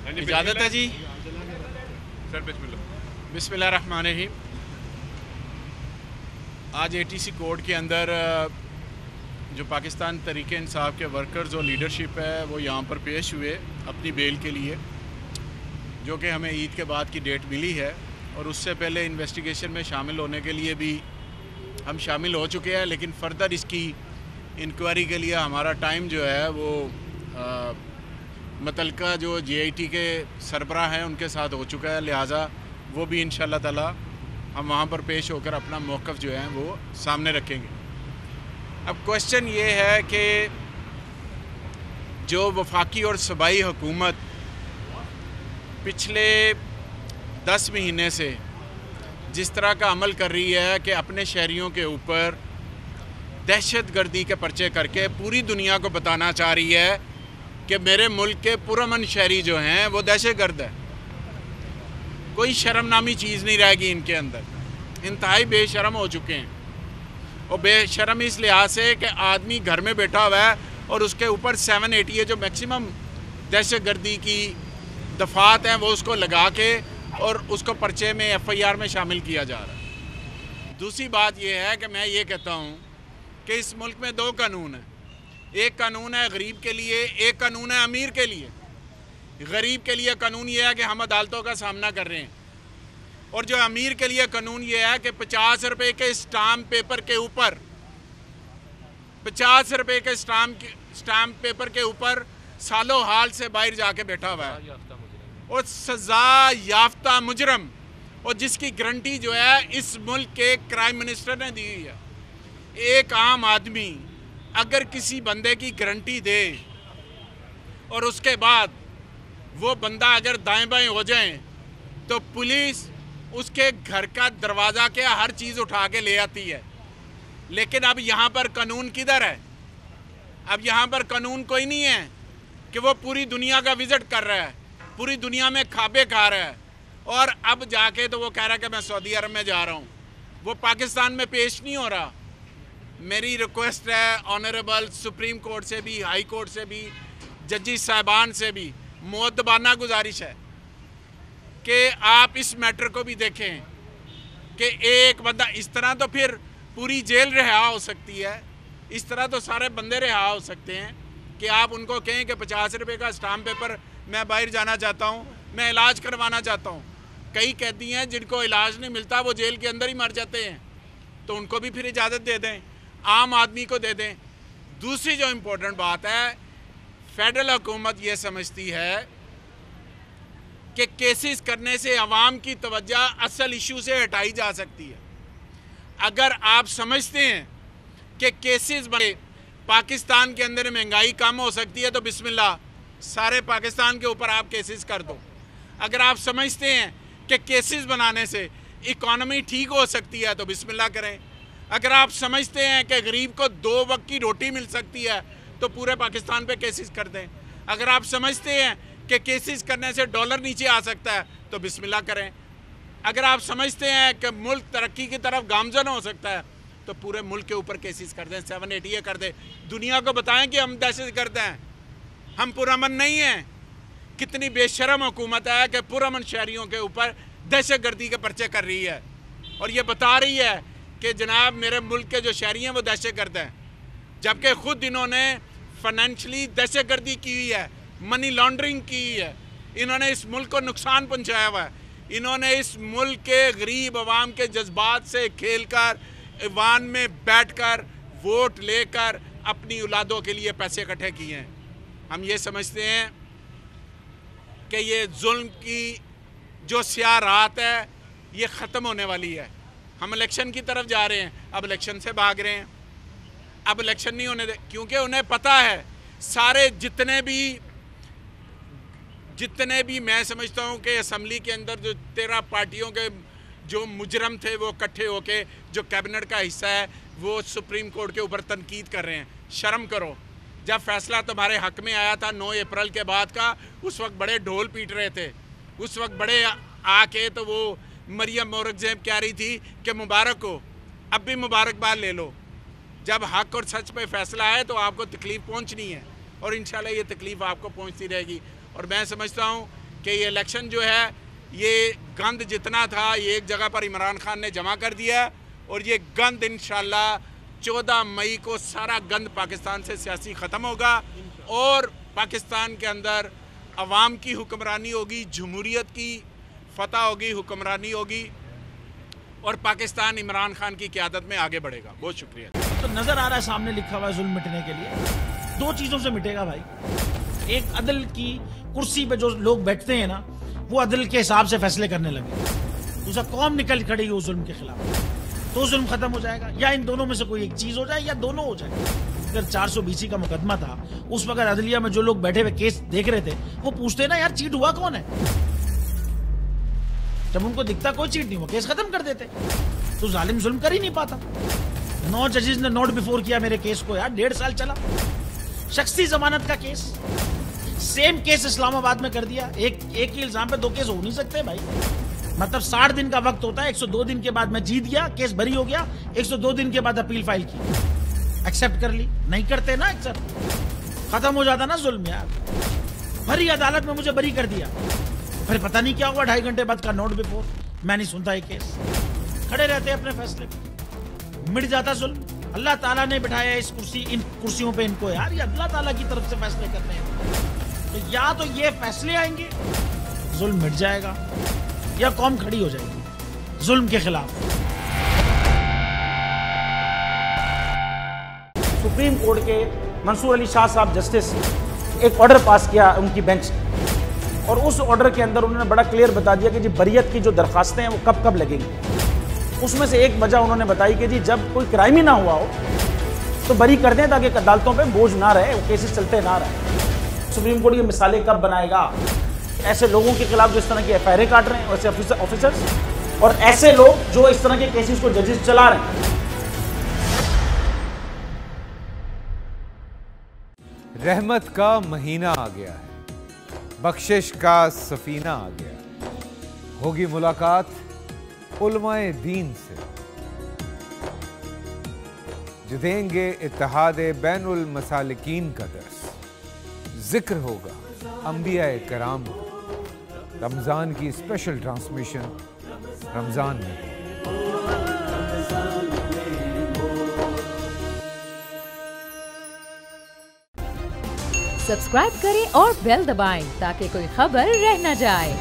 इजाज़त है जी। सर बिस्मिल्लाह। बिस्मिल्लाहिर्रहमानिर्रहीम। आज एटीसी कोर्ट के अंदर जो पाकिस्तान तहरीक इंसाफ के वर्कर्स और लीडरशिप है वो यहाँ पर पेश हुए अपनी बेल के लिए, जो कि हमें ईद के बाद की डेट मिली है। और उससे पहले इन्वेस्टिगेशन में शामिल होने के लिए भी हम शामिल हो चुके हैं, लेकिन फ़र्दर इसकी इंक्वायरी के लिए हमारा टाइम जो है वो मुतल्लिका जो JIT के सरबराह हैं उनके साथ हो चुका है, लिहाजा वो भी इंशाअल्लाह ताला हम वहाँ पर पेश होकर अपना मौक़िफ़ जो है वो सामने रखेंगे। अब क्वेश्चन ये है कि जो वफाकी और सूबाई हुकूमत पिछले 10 महीने से जिस तरह का अमल कर रही है कि अपने शहरियों के ऊपर दहशत गर्दी के पर्चे करके पूरी दुनिया को बताना चाह रही है कि मेरे मुल्क के पुरअमन शहरी जो हैं वो दहशत गर्द है। कोई शर्मनामी चीज़ नहीं रहेगी इनके अंदर, इंतहाई बेशरम हो चुके हैं। और बेशरम इस लिहाज से कि आदमी घर में बैठा हुआ है और उसके ऊपर 780 जो मैक्सिमम दहशत गर्दी की दफ़ात हैं वो उसको लगा के और उसको पर्चे में FIR में शामिल किया जा रहा है। दूसरी बात यह है कि मैं ये कहता हूँ कि इस मुल्क में 2 कानून हैं। एक कानून है गरीब के लिए, एक कानून है अमीर के लिए। गरीब के लिए कानून ये है कि हम अदालतों का सामना कर रहे हैं, और जो अमीर के लिए कानून ये है कि 50 रुपये के स्टाम्प पेपर के ऊपर 50 रुपये के स्टाम्प पेपर के ऊपर सालों हाल से बाहर जाके बैठा हुआ है और सज़ा याफ्ता मुजरम, और जिसकी गारंटी जो है इस मुल्क के प्राइम मिनिस्टर ने दी हुई है। एक आम आदमी अगर किसी बंदे की गारंटी दे और उसके बाद वो बंदा अगर दाएं बाएं हो जाए तो पुलिस उसके घर का दरवाज़ा के हर चीज़ उठा के ले आती है। लेकिन अब यहाँ पर कानून किधर है? अब यहाँ पर कानून कोई नहीं है कि वो पूरी दुनिया का विज़िट कर रहा है, पूरी दुनिया में खाबे खा रहा है, और अब जाके तो वो कह रहा है कि मैं सऊदी अरब में जा रहा हूँ। वो पाकिस्तान में पेश नहीं हो रहा। मेरी रिक्वेस्ट है ऑनरेबल सुप्रीम कोर्ट से भी, हाई कोर्ट से भी, जजेस साहिबान से भी मुअद्दबाना गुजारिश है कि आप इस मैटर को भी देखें कि एक बंदा इस तरह तो फिर पूरी जेल रिहा हो सकती है, इस तरह तो सारे बंदे रिहा हो सकते हैं कि आप उनको कहें कि 50 रुपये का स्टाम्प पेपर, मैं बाहर जाना चाहता हूँ, मैं इलाज करवाना चाहता हूँ। कई कैदी हैं जिनको इलाज नहीं मिलता, वो जेल के अंदर ही मर जाते हैं, तो उनको भी फिर इजाज़त दे दें, आम आदमी को दे दें। दूसरी जो इम्पोर्टेंट बात है, फेडरल हुकूमत ये समझती है कि केसेस करने से अवाम की तवज्जो असल इशू से हटाई जा सकती है। अगर आप समझते हैं कि केसेस बड़े पाकिस्तान के अंदर महंगाई कम हो सकती है तो बिस्मिल्लाह, सारे पाकिस्तान के ऊपर आप केसेस कर दो। अगर आप समझते हैं कि केसेस बनाने से इकॉनमी ठीक हो सकती है तो बिस्मिल्लाह करें। अगर आप समझते हैं कि गरीब को 2 वक्त की रोटी मिल सकती है तो पूरे पाकिस्तान पे केसेस कर दें। अगर आप समझते हैं कि केसेस करने से डॉलर नीचे आ सकता है तो बिस्मिल्लाह करें। अगर आप समझते हैं कि मुल्क तरक्की की तरफ गामजन हो सकता है तो पूरे मुल्क के ऊपर केसेस कर दें, 780 कर दें। दुनिया को बताएं कि हम दहशत गर्द हैं, हम पुरअमन नहीं हैं। कितनी बेशरम हुकूमत है कि पुरअमन शहरियों के ऊपर दहशत गर्दी के पर्चे कर रही है और ये बता रही है कि जनाब मेरे मुल्क के जो शहरी हैं वो दहशत गर्द हैं, जबकि ख़ुद इन्होंने फाइनेंशली दहशत गर्दी की हुई है, मनी लॉन्ड्रिंग की हुई है। इन्होंने इस मुल्क को नुकसान पहुंचाया हुआ है। इन्होंने इस मुल्क के गरीब आवाम के जज्बात से खेलकर, ईवान में बैठकर, वोट लेकर अपनी औलादों के लिए पैसे इकट्ठे किए हैं। हम ये समझते हैं कि ये जुल्म की जो स्याह रात है ये ख़त्म होने वाली है। हम इलेक्शन की तरफ जा रहे हैं, अब इलेक्शन से भाग रहे हैं। अब इलेक्शन नहीं होने दे, क्योंकि उन्हें पता है सारे जितने भी मैं समझता हूँ कि असम्बली के अंदर जो 13 पार्टियों के जो मुजरम थे वो इकट्ठे होके जो कैबिनेट का हिस्सा है वो सुप्रीम कोर्ट के ऊपर तनकीद कर रहे हैं। शर्म करो। जब फैसला तुम्हारे हक में आया था 9 अप्रैल के बाद का, उस वक्त बड़े ढोल पीट रहे थे, उस वक्त बड़े आके तो वो मरियम औरंगजेब कह रही थी कि मुबारक हो। अब भी मुबारकबाद ले लो। जब हक और सच पे फैसला है तो आपको तकलीफ़ पहुंचनी है और इंशाल्लाह ये तकलीफ़ आपको पहुंचती रहेगी। और मैं समझता हूं कि ये इलेक्शन जो है ये गंद जितना था ये एक जगह पर इमरान खान ने जमा कर दिया है, और ये गंद इंशाल्लाह 14 मई को सारा गंद पाकिस्तान से सियासी ख़त्म होगा और पाकिस्तान के अंदर अवाम की हुक्मरानी होगी, जमहूरियत की फतह होगी, हुक्मरानी होगी और पाकिस्तान इमरान खान की क़यादत में आगे बढ़ेगा। बहुत शुक्रिया। तो नजर आ रहा है सामने लिखा हुआ है जुल्म मिटने के लिए 2 चीजों से मिटेगा भाई। एक, अदल की कुर्सी पे जो लोग बैठते हैं ना वो अदल के हिसाब से फैसले करने लगे। दूसरा, कौम निकल खड़ी उस जुल्म के खिलाफ, तो जुल्म खत्म हो जाएगा। या इन दोनों में से कोई एक चीज हो जाए या दोनों हो जाए। अगर 420 का मुकदमा था, उस वक्त अदलिया में जो लोग बैठे हुए केस देख रहे थे वो पूछते ना यार चीट हुआ कौन है, जब उनको दिखता कोई चीट नहीं हुआ केस खत्म कर देते। तो जालिम जुल्म कर ही नहीं पाता। 9 जजेस ने नोट बिफोर किया मेरे केस को यार, 1.5 साल चला। शख्सी जमानत का केस, सेम केस इस्लामाबाद में कर दिया। एक ही इल्जाम पे 2 केस हो नहीं सकते भाई। मतलब 60 दिन का वक्त होता है, 102 दिन के बाद मैं जीत गया, केस बरी हो गया, 102 दिन के बाद अपील फाइल की, एक्सेप्ट कर ली। नहीं करते ना एक्सेप्ट, खत्म हो जाता ना जुल्म यार। भरी अदालत में मुझे बरी कर दिया, फिर पता नहीं क्या हुआ 2.5 घंटे बाद का नोट बिफोर, मैं नहीं सुनता ये केस। खड़े रहते अपने फैसले पे, मिट जाता जुल्म। अल्लाह ताला ने बिठाया इस कुर्सी, इन कुर्सियों पे इनको यार, ये अल्लाह ताला की तरफ से फैसले करने हैं। तो या तो ये फैसले आएंगे, जुल्म मिट जाएगा, या कौम खड़ी हो जाएगी जुल्म के खिलाफ। सुप्रीम कोर्ट के मंसूर अली शाह साहब जस्टिस एक ऑर्डर पास किया उनकी बेंच ने, और उस ऑर्डर के अंदर उन्होंने बड़ा क्लियर बता दिया कि जी बरियत की जो दरखास्तें हैं वो कब कब लगेंगी। उसमें से एक वजह उन्होंने बताई कि जी जब कोई क्राइम ही ना हुआ हो तो बरी कर दें, ताकि अदालतों पे बोझ ना रहे, वो केसेस चलते ना रहे। सुप्रीम कोर्ट ये मिसालें कब बनाएगा? ऐसे लोगों के खिलाफ जो इस तरह की एफआईआर काट रहे हैं, वैसे ऑफिसर्स, और ऐसे लोग जो इस तरह के केसेस को जजेस चला रहे हैं। रहमत का महीना आ गया है, बख्शिश का सफीना आ गया, होगी मुलाकात उलमाए दीन से, जो देंगे इत्तेहादे बैनुल मसालिकीन का दर्स, जिक्र होगा अंबियाए कराम, रमजान की स्पेशल ट्रांसमिशन रमजान में। सब्सक्राइब करें और बेल दबाएं ताकि कोई खबर रह न जाए।